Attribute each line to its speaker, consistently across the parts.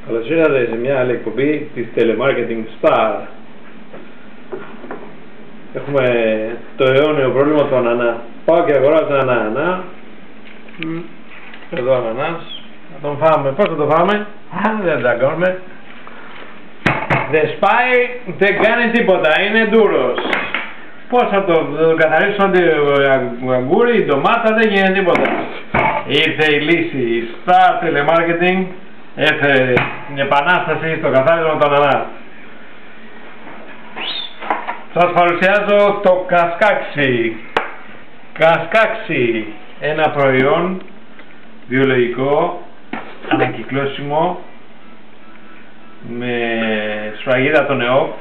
Speaker 1: Καλώς ήρθατε σε μια άλλη εκπομπή της Telemarketing Star. Έχουμε το αιώνιο πρόβλημα του ανανά. Πάω και αγοράζω τον ανανά. Εδώ ανανάς. Να τον φάμε. Πώς θα το φάμε? Δεν τα κάνουμε. Δεν σπάει, δεν κάνει τίποτα. Είναι ντούρος. Πώς θα το καθαρίσω το αγκούρι, η ντομάτα, δεν γίνεται τίποτα. Ήρθε η λύση στα Telemarketing. Έφερε την επανάσταση στο καθάρισμα του ανανά. Σας παρουσιάζω το κασκάξι. Κασκάξι, ένα προϊόν βιολογικό, ανακυκλώσιμο, με σφραγίδα των ΕΟΠ.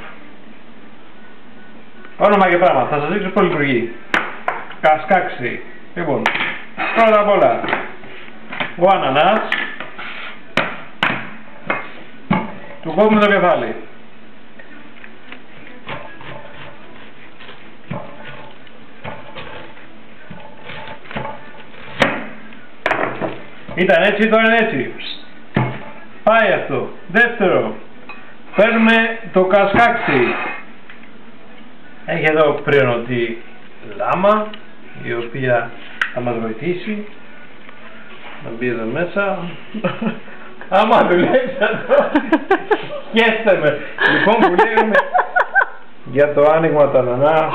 Speaker 1: Όνομα και πράγμα, θα σας δείξω πώς λειτουργεί. Κασκάξι. Λοιπόν, πρώτα απ' όλα, ο ανανάς. Του κόβουμε το κεφάλι. Ήταν έτσι, τώρα είναι έτσι. Πάει αυτό. Δεύτερο, παίρνουμε το κασκάξι. Έχει εδώ πρενωτή λάμα, η οποία θα μας βοηθήσει να μπει εδώ μέσα. Άμα δουλεύει αυτό, χέστε με. Λοιπόν, που λέγαμε για το άνοιγμα του ανανά.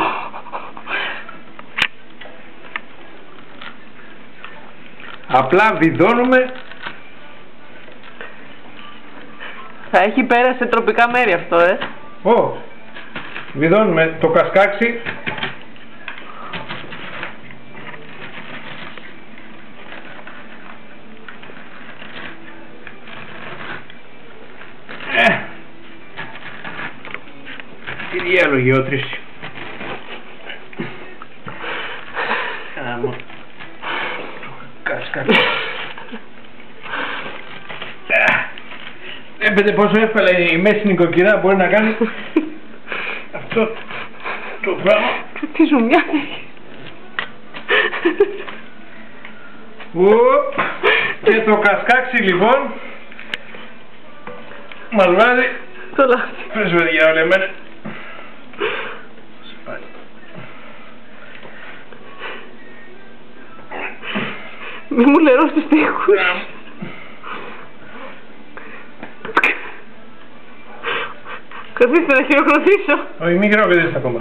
Speaker 1: Απλά βιδώνουμε.
Speaker 2: Θα έχει πέρα σε τροπικά μέρη αυτό,
Speaker 1: Βιδώνουμε το κασκάξι. Τι διάλογο γεώτρηση. Άμα κασκάξι. Βλέπετε πόσο εύκολα η μέση νοικοκυρά μπορεί να κάνει αυτό το πράγμα.
Speaker 2: Τι ζουμιά έχει.
Speaker 1: Και το κασκάξι λοιπόν μας βάζει
Speaker 2: το λάθη.
Speaker 1: πες με διάολε εμένα.
Speaker 2: Μη μου λερώ στους τοίχους. Καθίστε να χειροκροτήσω.
Speaker 1: Όχι, μην χειροκροτήσεις ακόμα.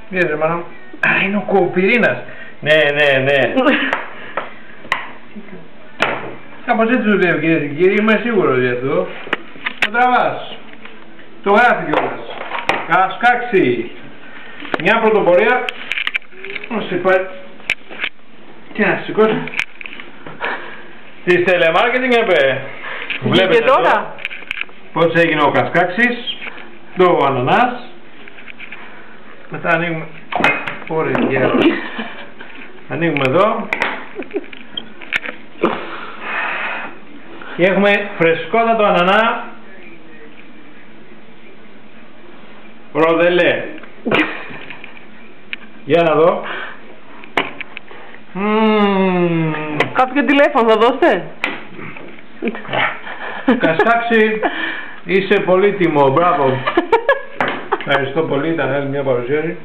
Speaker 1: Είδες μάνα μου. Α, είναι ο κοπηρίνας. Ναι. Κάπως έτσι δουλεύει κυρίες και κύριοι, είμαι σίγουρος για αυτό. Το τραβάς. Το γράφει κιόλας. Κασκάξι. Μια πρωτοπορία. Να σε πάει. Και να σηκώσει. Της Telemarketing έπε.
Speaker 2: Βλέπετε τώρα
Speaker 1: πώς έγινε ο κασκάξις, το ανανάς. Μετά ανοίγουμε. Ωραία, ανοίγουμε εδώ. Και έχουμε φρεσκότατο ανανά. Ροδελέ. Για να δω.
Speaker 2: Κάποιο τηλέφωνο θα δώσετε?
Speaker 1: Κασκάξι, είσαι πολύτιμο, μπράβο. Ευχαριστώ πολύ, ήταν άλλη μια παρουσίαση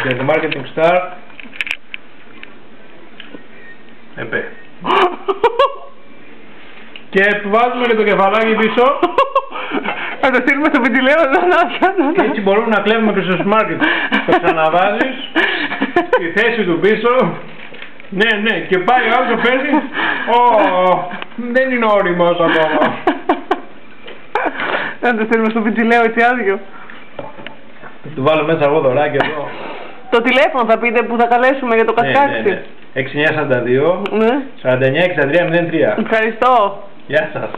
Speaker 1: για το Marketing Star. Επέ. Και βάζουμε και το κεφαλάκι πίσω.
Speaker 2: Θα το στείλουμε στο πιτιλέο εδώ.
Speaker 1: Έτσι μπορούμε να κλέβουμε και στο μάρκετ. Το ξαναβάζεις στη θέση του πίσω. Ναι, και πάει ο άλλος παίζει. Δεν είναι όριμος ακόμα.
Speaker 2: Θα το στείλουμε στο πιτιλέο έτσι άδειο.
Speaker 1: Θα του βάλω μέσα εγώ δωράκι εδώ.
Speaker 2: Το τηλέφωνο θα πείτε που θα καλέσουμε για το κασκάξι.
Speaker 1: 6942 496303.
Speaker 2: Ευχαριστώ.
Speaker 1: Γεια σας.